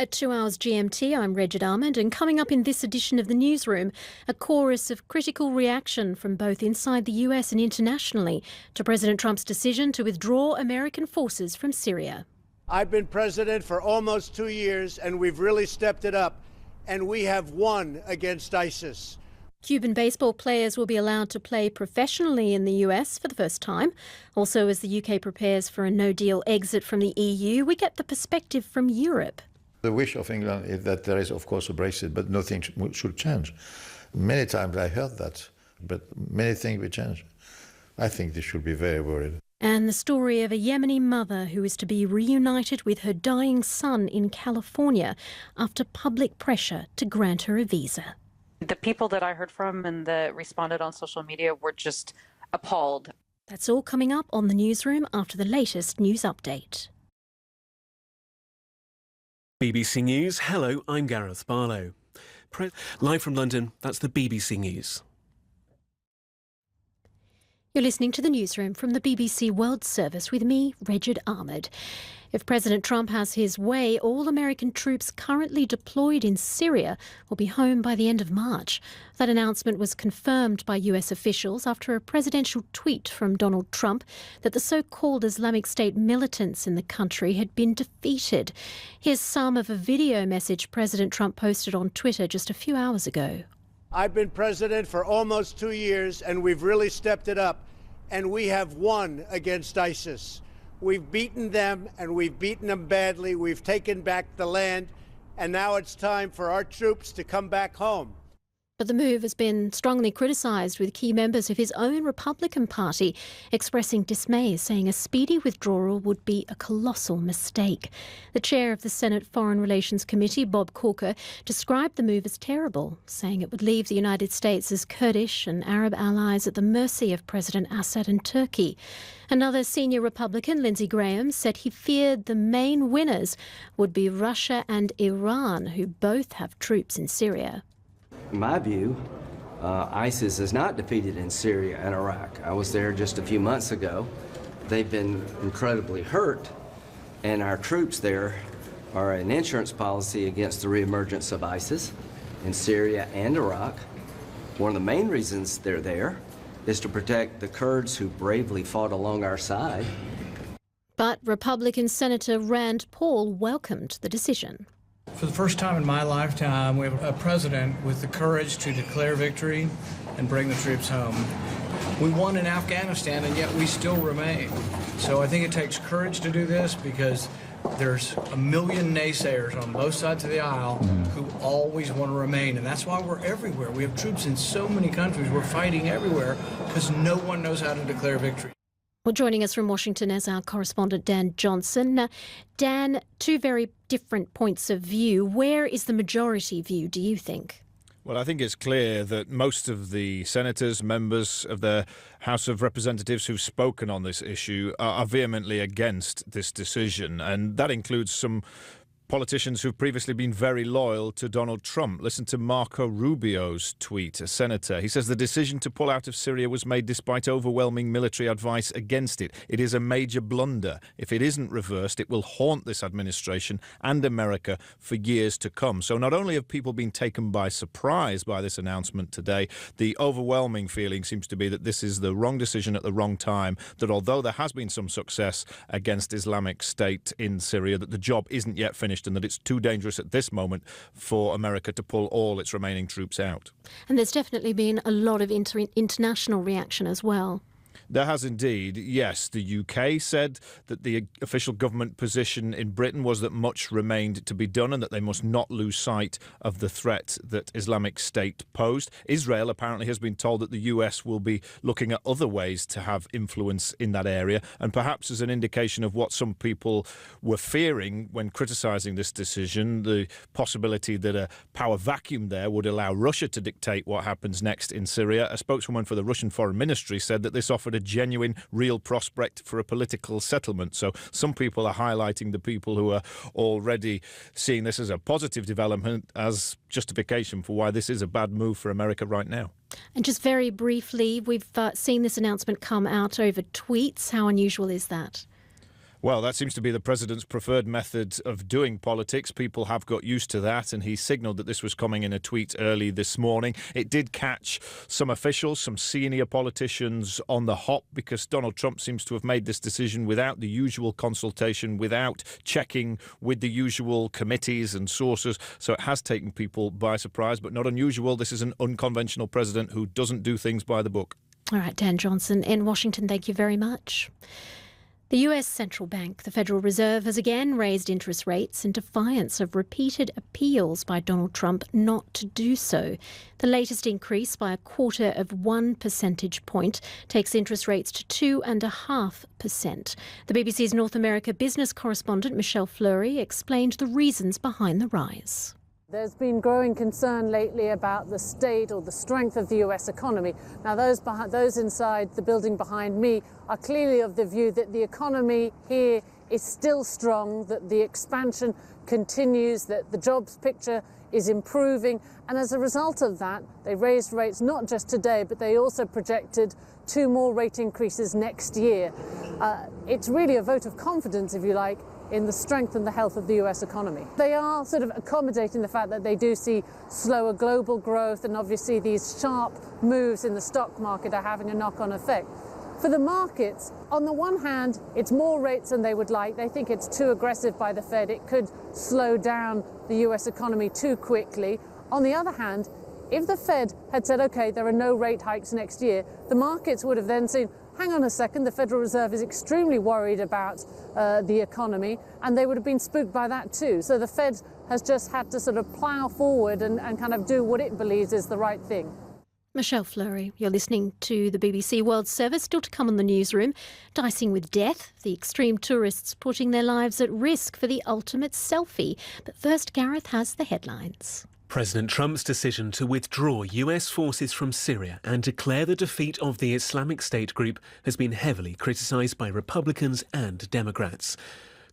At 2 hours GMT, I'm Regid Ahmed, and coming up in this edition of the Newsroom, a chorus of critical reaction from both inside the US and internationally to President Trump's decision to withdraw American forces from Syria. I've been president for almost 2 years, and we've really stepped it up, and we have won against ISIS. Cuban baseball players will be allowed to play professionally in the US for the first time. Also, as the UK prepares for a no-deal exit from the EU, we get the perspective from Europe. The wish of England is that there is, of course, a Brexit, but nothing should change. Many times I heard that, but many things will change. I think they should be very worried. And the story of a Yemeni mother who is to be reunited with her dying son in California after public pressure to grant her a visa. The people that I heard from and that responded on social media were just appalled. That's all coming up on the Newsroom after the latest news update. BBC News. Hello, I'm Gareth Barlow. Live from London, that's the BBC News. You're listening to the Newsroom from the BBC World Service with me, Regid Ahmed. If President Trump has his way, all American troops currently deployed in Syria will be home by the end of March. That announcement was confirmed by US officials after a presidential tweet from Donald Trump that the so-called Islamic State militants in the country had been defeated. Here's some of a video message President Trump posted on Twitter just a few hours ago. I've been president for almost 2 years, and we've really stepped it up, and we have won against ISIS. We've beaten them, and we've beaten them badly. We've taken back the land, and now it's time for our troops to come back home. But the move has been strongly criticised, with key members of his own Republican Party expressing dismay, saying a speedy withdrawal would be a colossal mistake. The chair of the Senate Foreign Relations Committee, Bob Corker, described the move as terrible, saying it would leave the United States' Kurdish and Arab allies at the mercy of President Assad and Turkey. Another senior Republican, Lindsey Graham, said he feared the main winners would be Russia and Iran, who both have troops in Syria. In my view, ISIS is not defeated in Syria and Iraq. I was there just a few months ago. They've been incredibly hurt, and our troops there are an insurance policy against the reemergence of ISIS in Syria and Iraq. One of the main reasons they're there is to protect the Kurds who bravely fought along our side. But Republican Senator Rand Paul welcomed the decision. For the first time in my lifetime, we have a president with the courage to declare victory and bring the troops home. We won in Afghanistan, and yet we still remain. So I think it takes courage to do this, because there's a million naysayers on both sides of the aisle who always want to remain, and that's why we're everywhere. We have troops in so many countries. We're fighting everywhere because no one knows how to declare victory. Well, joining us from Washington is our correspondent, Dan Johnson. Dan, two very different points of view. Where is the majority view, do you think? Well, I think it's clear that most of the senators, members of the House of Representatives who've spoken on this issue are vehemently against this decision. And that includes some politicians who've previously been very loyal to Donald Trump. Listen to Marco Rubio's tweet, a senator. He says the decision to pull out of Syria was made despite overwhelming military advice against it. It is a major blunder. If it isn't reversed, it will haunt this administration and America for years to come. So not only have people been taken by surprise by this announcement today, the overwhelming feeling seems to be that this is the wrong decision at the wrong time, that although there has been some success against Islamic State in Syria, that the job isn't yet finished, and that it's too dangerous at this moment for America to pull all its remaining troops out. And there's definitely been a lot of international reaction as well. There has indeed, yes. The UK said that the official government position in Britain was that much remained to be done and that they must not lose sight of the threat that Islamic State posed. Israel apparently has been told that the US will be looking at other ways to have influence in that area, and perhaps as an indication of what some people were fearing when criticising this decision, the possibility that a power vacuum there would allow Russia to dictate what happens next in Syria. A spokeswoman for the Russian Foreign Ministry said that this offered a genuine, real prospect for a political settlement. So some people are highlighting the people who are already seeing this as a positive development as justification for why this is a bad move for America right now. And just very briefly, we've seen this announcement come out over tweets. How unusual is that? Well, that seems to be the president's preferred method of doing politics. People have got used to that, and he signalled that this was coming in a tweet early this morning. It did catch some officials, some senior politicians on the hop, because Donald Trump seems to have made this decision without the usual consultation, without checking with the usual committees and sources. So it has taken people by surprise, but not unusual. This is an unconventional president who doesn't do things by the book. All right, Dan Johnson in Washington, thank you very much. The US Central Bank, the Federal Reserve, has again raised interest rates in defiance of repeated appeals by Donald Trump not to do so. The latest increase by 0.25 percentage point takes interest rates to 2.5%. The BBC's North America business correspondent Michelle Fleury explained the reasons behind the rise. There's been growing concern lately about the state or the strength of the US economy. Now, those inside the building behind me are clearly of the view that the economy here is still strong, that the expansion continues, that the jobs picture is improving. And as a result of that, they raised rates not just today, but they also projected 2 more rate increases next year. It's really a vote of confidence, if you like, in the strength and the health of the US economy. They are sort of accommodating the fact that they do see slower global growth, and obviously these sharp moves in the stock market are having a knock-on effect. For the markets, on the one hand, it's more rates than they would like. They think it's too aggressive by the Fed. It could slow down the US economy too quickly. On the other hand, if the Fed had said, OK, there are no rate hikes next year, the markets would have then seen, hang on a second, the Federal Reserve is extremely worried about the economy, and they would have been spooked by that too. So the Fed has just had to sort of plough forward and kind of do what it believes is the right thing. Michelle Fleury, you're listening to the BBC World Service. Still to come on the newsroom. Dicing with death, the extreme tourists putting their lives at risk for the ultimate selfie. But first, Gareth has the headlines. President Trump's decision to withdraw US forces from Syria and declare the defeat of the Islamic State group has been heavily criticised by Republicans and Democrats.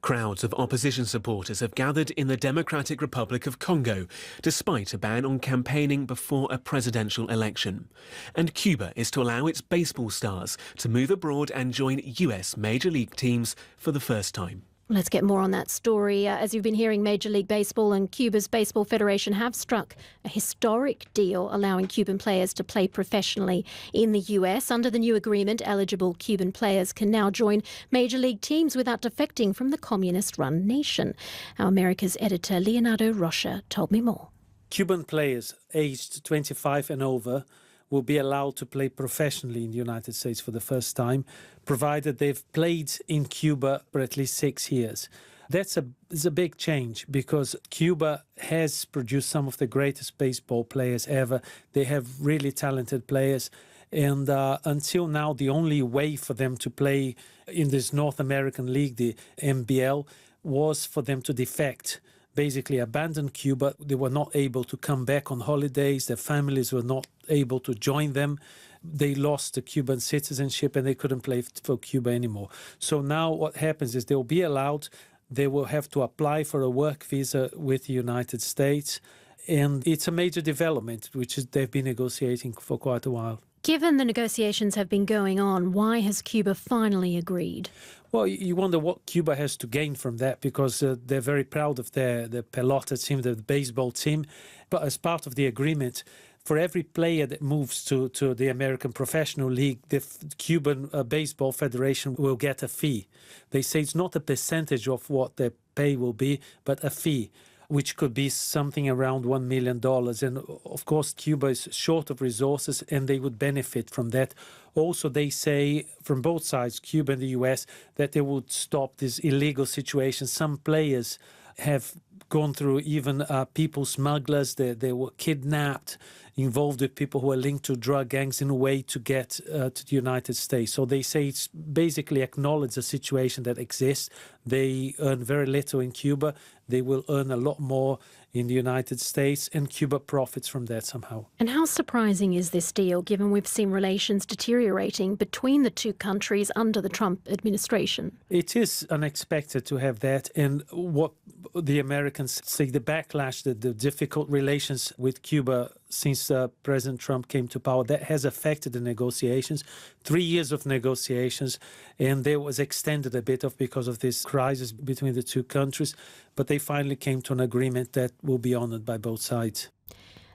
Crowds of opposition supporters have gathered in the Democratic Republic of Congo, despite a ban on campaigning before a presidential election. And Cuba is to allow its baseball stars to move abroad and join US Major League teams for the first time. Let's get more on that story. As you've been hearing, Major League Baseball and Cuba's Baseball Federation have struck a historic deal allowing Cuban players to play professionally in the US. Under the new agreement, eligible Cuban players can now join Major League teams without defecting from the communist-run nation. Our America's editor, Leonardo Rocha, told me more. Cuban players aged 25 and over will be allowed to play professionally in the United States for the first time, provided they've played in Cuba for at least 6 years. That's a big change, because Cuba has produced some of the greatest baseball players ever. They have really talented players. And until now, the only way for them to play in this North American League, the NBL, was for them to defect. Basically abandoned Cuba. They were not able to come back on holidays. Their families were not able to join them. They lost the Cuban citizenship and they couldn't play for Cuba anymore. So now what happens is they'll be allowed. They will have to apply for a work visa with the United States. And it's a major development, which they've been negotiating for quite a while. Given the negotiations have been going on, why has Cuba finally agreed? Well, you wonder what Cuba has to gain from that, because they're very proud of the pelota team, the baseball team. But as part of the agreement, for every player that moves to the American Professional League, the Cuban Baseball Federation will get a fee. They say it's not a percentage of what their pay will be, but a fee, which could be something around $1 million. And of course, Cuba is short of resources and they would benefit from that. Also, they say from both sides, Cuba and the US, that they would stop this illegal situation. Some players have gone through even people smugglers. They were kidnapped, involved with people who are linked to drug gangs in a way to get to the United States. So they say it's basically acknowledge the situation that exists. They earn very little in Cuba. They will earn a lot more in the United States, and Cuba profits from that somehow. And how surprising is this deal, given we've seen relations deteriorating between the two countries under the Trump administration? It is unexpected to have that, and what the Americans say, the backlash, the difficult relations with Cuba since President Trump came to power. That has affected the negotiations. 3 years of negotiations, and they was extended a bit because of this crisis between the two countries. But they finally came to an agreement that will be honored by both sides.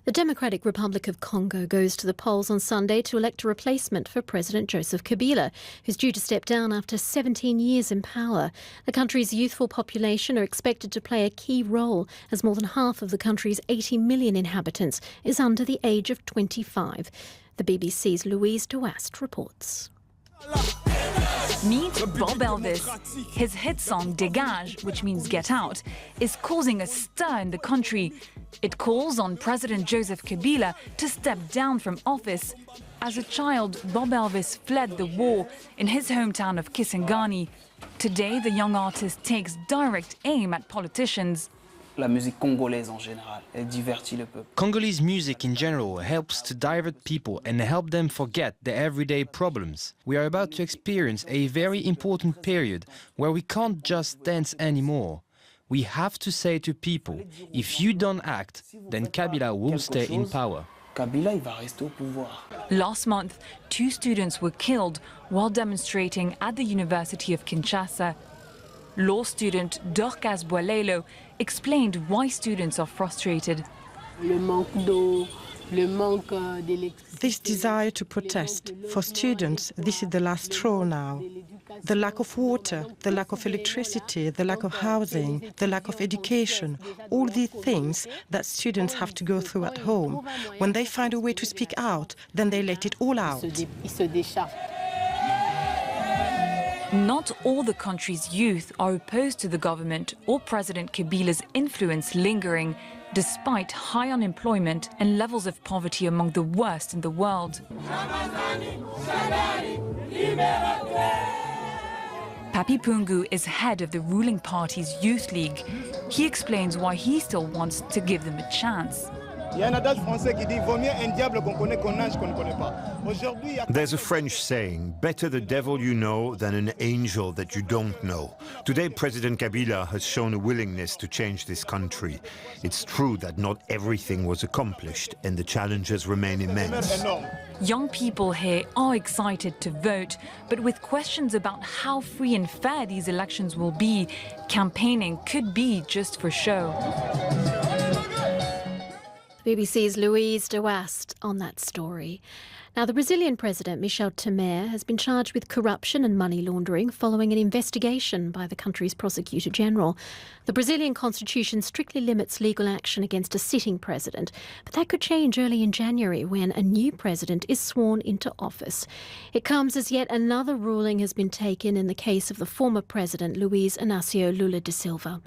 The Democratic Republic of Congo goes to the polls on Sunday to elect a replacement for President Joseph Kabila, who's due to step down after 17 years in power. The country's youthful population are expected to play a key role, as more than half of the country's 80 million inhabitants is under the age of 25. The BBC's Louise Douast reports. Meet Bob Elvis. His hit song Dégage, which means get out, is causing a stir in the country. It calls on President Joseph Kabila to step down from office. As a child, Bob Elvis fled the war in his hometown of Kisangani. Today, the young artist takes direct aim at politicians. La musique congolaise en général, elle divertit le peuple. Congolese music in general helps to divert people and help them forget their everyday problems. We are about to experience a very important period where we can't just dance anymore. We have to say to people, if you don't act, then Kabila will stay in power. Kabila, il va rester au pouvoir. Last month, 2 students were killed while demonstrating at the University of Kinshasa. Law student Dorcas Boalelo explained why students are frustrated. This desire to protest, for students, this is the last straw now. The lack of water, the lack of electricity, the lack of housing, the lack of education, all these things that students have to go through at home. When they find a way to speak out, then they let it all out. Not all the country's youth are opposed to the government or President Kabila's influence lingering, despite high unemployment and levels of poverty among the worst in the world. Papi Pungu is head of the ruling party's youth league. He explains why he still wants to give them a chance. There's a French saying, better the devil you know than an angel that you don't know. Today, President Kabila has shown a willingness to change this country. It's true that not everything was accomplished and the challenges remain immense. Young people here are excited to vote, but with questions about how free and fair these elections will be, campaigning could be just for show. BBC's Louise Douast on that story. Now, the Brazilian president, Michel Temer, has been charged with corruption and money laundering following an investigation by the country's prosecutor general. The Brazilian constitution strictly limits legal action against a sitting president, but that could change early in January when a new president is sworn into office. It comes as yet another ruling has been taken in the case of the former president, Luiz Inácio Lula da Silva.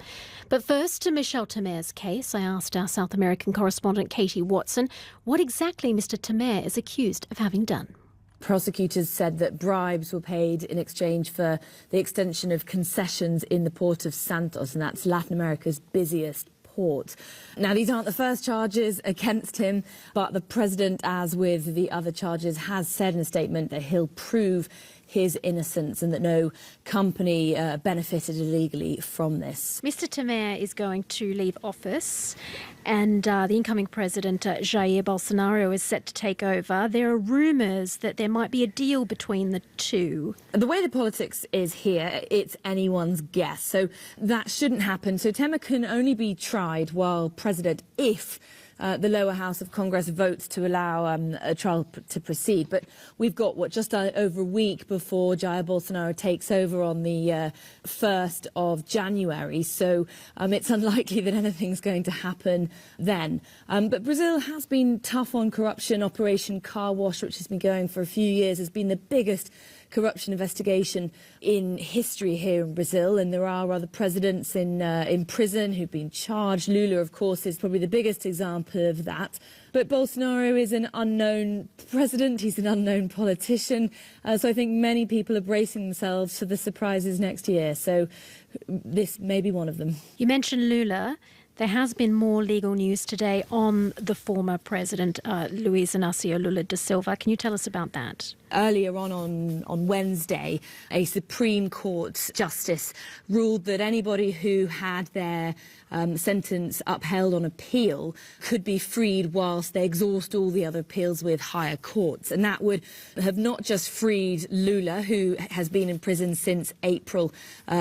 But first, to Michel Temer's case, I asked our South American correspondent Katie Watson what exactly Mr. Temer is accused of having done. Prosecutors said that bribes were paid in exchange for the extension of concessions in the port of Santos, and that's Latin America's busiest port. Now, these aren't the first charges against him, but the president, as with the other charges, has said in a statement that he'll prove his innocence and that no company benefited illegally from this. Mr. Temer is going to leave office and the incoming president, Jair Bolsonaro, is set to take over. There are rumours that there might be a deal between the two. The way the politics is here, it's anyone's guess. So that shouldn't happen. So Temer can only be tried while president if the lower house of Congress votes to allow a trial to proceed. But we've got, just over a week before Jair Bolsonaro takes over on the 1st of January. So it's unlikely that anything's going to happen then. But Brazil has been tough on corruption. Operation Car Wash, which has been going for a few years, has been the biggest corruption investigation in history here in Brazil, and there are other presidents in prison who've been charged. Lula, of course, is probably the biggest example of that. But Bolsonaro is an unknown president. He's an unknown politician. So I think many people are bracing themselves for the surprises next year. So this may be one of them. You mentioned Lula. There has been more legal news today on the former president, Luiz Inácio Lula da Silva. Can you tell us about that? Earlier on Wednesday, a Supreme Court justice ruled that anybody who had their sentence upheld on appeal could be freed whilst they exhaust all the other appeals with higher courts. And that would have not just freed Lula, who has been in prison since April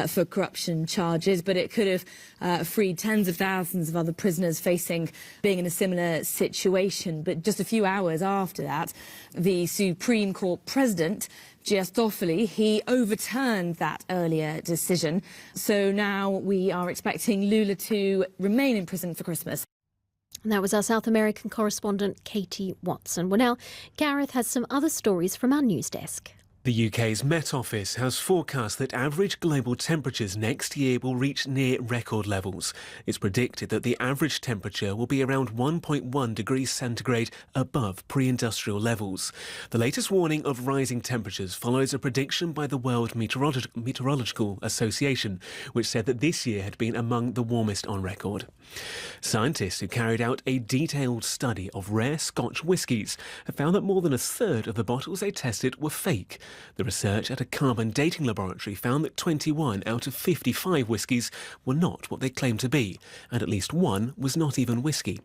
for corruption charges, but it could have freed tens of thousands of other prisoners facing being in a similar situation. But just a few hours after that, the Supreme Court president, Giustoffoli, he overturned that earlier decision. So now we are expecting Lula to remain in prison for Christmas. And that was our South American correspondent, Katie Watson. Well, now, Gareth has some other stories from our news desk. The UK's Met Office has forecast that average global temperatures next year will reach near record levels. It's predicted that the average temperature will be around 1.1 degrees centigrade above pre-industrial levels. The latest warning of rising temperatures follows a prediction by the World Meteorological Association, which said that this year had been among the warmest on record. Scientists who carried out a detailed study of rare Scotch whiskies have found that more than a third of the bottles they tested were fake. The research at a carbon dating laboratory found that 21 out of 55 whiskies were not what they claimed to be, and at least one was not even whiskey.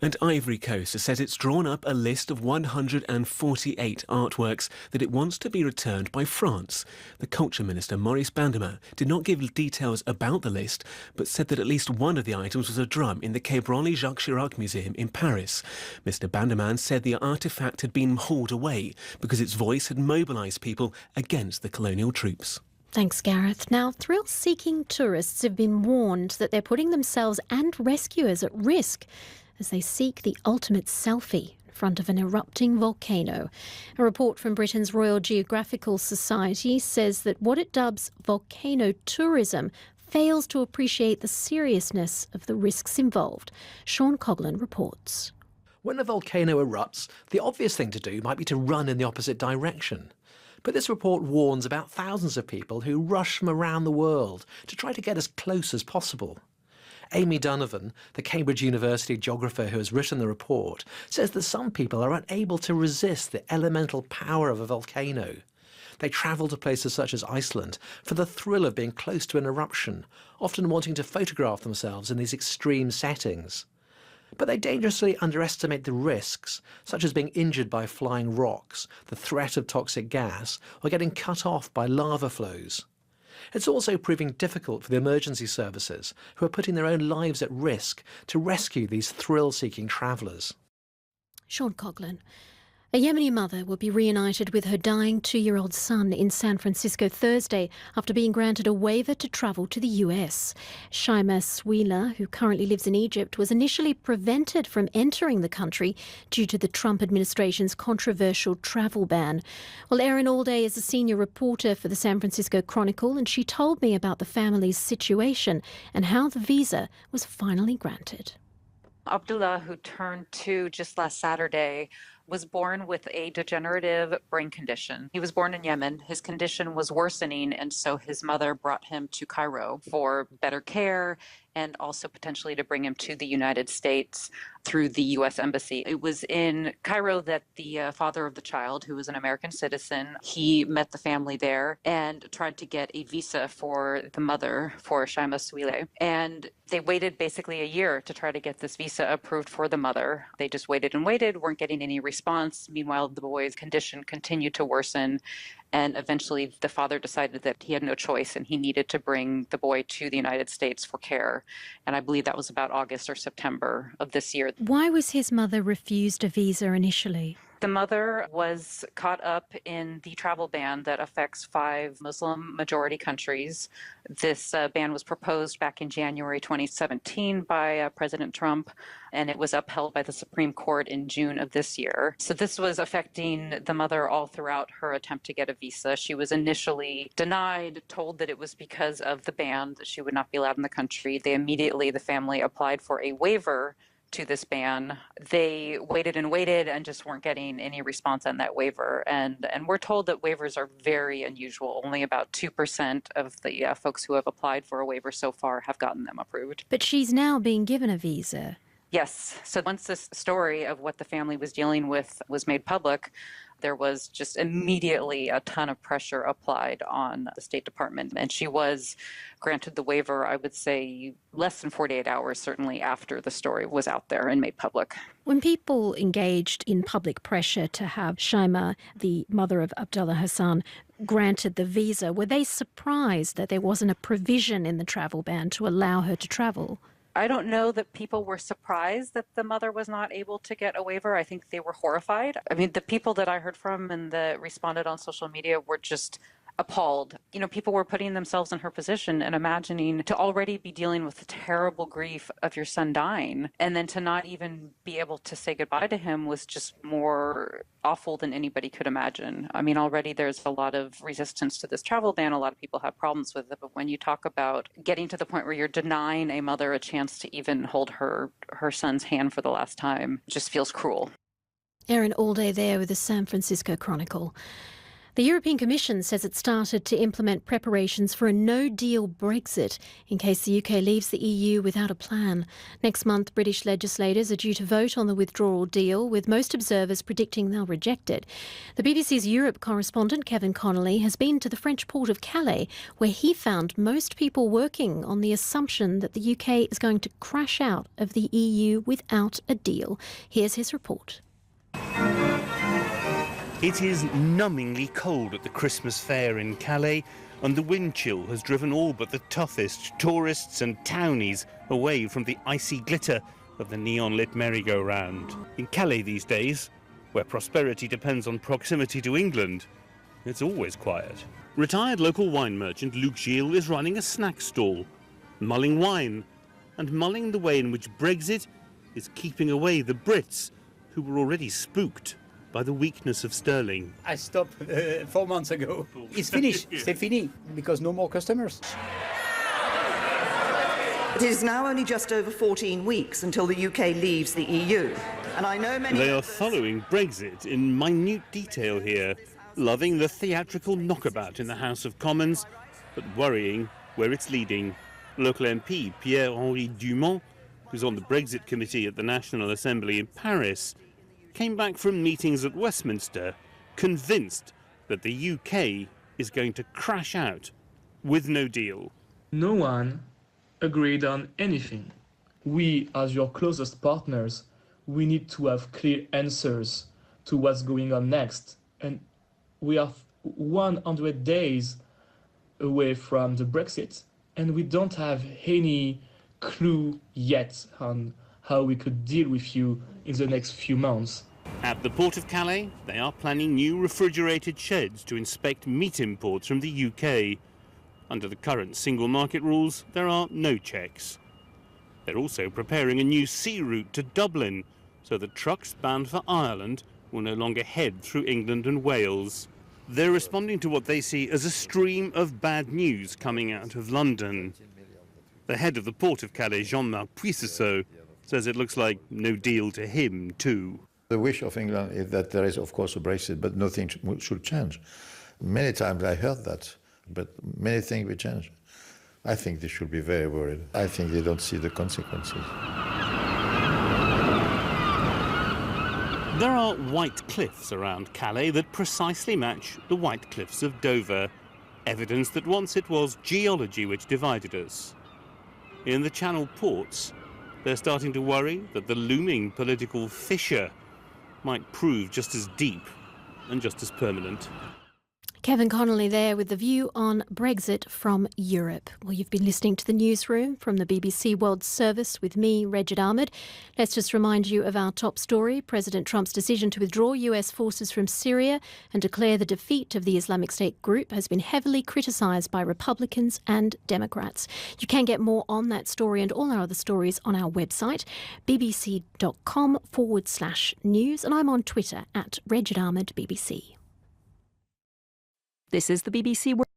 And Ivory Coast has said it's drawn up a list of 148 artworks that it wants to be returned by France. The Culture Minister, Maurice Banderman, did not give details about the list, but said that at least one of the items was a drum in the Quai Branly Jacques Chirac Museum in Paris. Mr Banderman said the artefact had been hauled away because its voice had mobilised people against the colonial troops. Thanks, Gareth. Now, thrill-seeking tourists have been warned that they're putting themselves and rescuers at risk as they seek the ultimate selfie in front of an erupting volcano. A report from Britain's Royal Geographical Society says that what it dubs volcano tourism fails to appreciate the seriousness of the risks involved. Sean Coghlan reports. When a volcano erupts, the obvious thing to do might be to run in the opposite direction. But this report warns about thousands of people who rush from around the world to try to get as close as possible. Amy Donovan, the Cambridge University geographer who has written the report, says that some people are unable to resist the elemental power of a volcano. They travel to places such as Iceland for the thrill of being close to an eruption, often wanting to photograph themselves in these extreme settings. But they dangerously underestimate the risks, such as being injured by flying rocks, the threat of toxic gas, or getting cut off by lava flows. It's also proving difficult for the emergency services, who are putting their own lives at risk to rescue these thrill-seeking travellers. Sean Coghlan. A Yemeni mother will be reunited with her dying 2-year-old son in San Francisco Thursday after being granted a waiver to travel to the US. Shaima Swila, who currently lives in Egypt, was initially prevented from entering the country due to the Trump administration's controversial travel ban. Well, Erin Allday is a senior reporter for the San Francisco Chronicle, and she told me about the family's situation and how the visa was finally granted. Abdullah, who turned 2 just last Saturday, was born with a degenerative brain condition. He was born in Yemen. His condition was worsening, and so his mother brought him to Cairo for better care and also potentially to bring him to the United States through the U.S. Embassy. It was in Cairo that the father of the child, who was an American citizen, he met the family there and tried to get a visa for the mother, for Shaima Swile. And they waited basically a year to try to get this visa approved for the mother. They just waited and waited, weren't getting any response. Meanwhile, the boy's condition continued to worsen. And eventually the father decided that he had no choice and he needed to bring the boy to the United States for care. And I believe that was about August or September of this year. Why was his mother refused a visa initially? The mother was caught up in the travel ban that affects 5 Muslim majority countries. This ban was proposed back in January 2017 by President Trump, and it was upheld by the Supreme Court in June of this year. So this was affecting the mother all throughout her attempt to get a visa. She was initially denied, told that it was because of the ban, that she would not be allowed in the country. The family applied for a waiver to this ban. They waited and just weren't getting any response on that waiver. And we're told that waivers are very unusual. Only about 2% of the folks who have applied for a waiver so far have gotten them approved. But she's now being given a visa. Yes. So once this story of what the family was dealing with was made public, there was just immediately a ton of pressure applied on the State Department. And she was granted the waiver, I would say, less than 48 hours, certainly after the story was out there and made public. When people engaged in public pressure to have Shaima, the mother of Abdullah Hassan, granted the visa, were they surprised that there wasn't a provision in the travel ban to allow her to travel? I don't know that people were surprised that the mother was not able to get a waiver. I think they were horrified. I mean, the people that I heard from and that responded on social media were just appalled. You know, people were putting themselves in her position and imagining to already be dealing with the terrible grief of your son dying, and then to not even be able to say goodbye to him was just more awful than anybody could imagine. I mean, already there's a lot of resistance to this travel ban. A lot of people have problems with it. But when you talk about getting to the point where you're denying a mother a chance to even hold her son's hand for the last time, it just feels cruel. Erin Allday there with the San Francisco Chronicle. The European Commission says it started to implement preparations for a no-deal Brexit in case the UK leaves the EU without a plan. Next month, British legislators are due to vote on the withdrawal deal, with most observers predicting they'll reject it. The BBC's Europe correspondent, Kevin Connolly, has been to the French port of Calais, where he found most people working on the assumption that the UK is going to crash out of the EU without a deal. Here's his report. It is numbingly cold at the Christmas fair in Calais, and the wind chill has driven all but the toughest tourists and townies away from the icy glitter of the neon-lit merry-go-round. In Calais these days, where prosperity depends on proximity to England, it's always quiet. Retired local wine merchant Luc Gilles is running a snack stall, mulling wine, and mulling the way in which Brexit is keeping away the Brits, who were already spooked by the weakness of sterling. I stopped 4 months ago. It's finished. C'est fini, because no more customers. It is now only just over 14 weeks until the UK leaves the EU. And I know many... They are following Brexit in minute detail here, loving the theatrical knockabout in the House of Commons, but worrying where it's leading. Local MP Pierre-Henri Dumont, who's on the Brexit committee at the National Assembly in Paris, came back from meetings at Westminster convinced that the UK is going to crash out with no deal. No one agreed on anything. We, as your closest partners, we need to have clear answers to what's going on next. And we are 100 days away from the Brexit, and we don't have any clue yet on how we could deal with you in the next few months. At the port of Calais, they are planning new refrigerated sheds to inspect meat imports from the UK. Under the current single market rules, there are no checks. They're also preparing a new sea route to Dublin, so that trucks bound for Ireland will no longer head through England and Wales. They're responding to what they see as a stream of bad news coming out of London. The head of the port of Calais, Jean-Marc Puissesseau, says it looks like no deal to him too. The wish of England is that there is, of course, a Brexit, but nothing should change. Many times I heard that, but many things will change. I think they should be very worried. I think they don't see the consequences. There are white cliffs around Calais that precisely match the white cliffs of Dover, evidence that once it was geology which divided us. In the Channel ports, they're starting to worry that the looming political fissure might prove just as deep and just as permanent. Kevin Connolly there with the view on Brexit from Europe. Well, you've been listening to the Newsroom from the BBC World Service with me, Regid Ahmed. Let's just remind you of our top story. President Trump's decision to withdraw US forces from Syria and declare the defeat of the Islamic State group has been heavily criticised by Republicans and Democrats. You can get more on that story and all our other stories on our website, bbc.com/news. And I'm on Twitter at Regid Ahmed BBC. This is the BBC World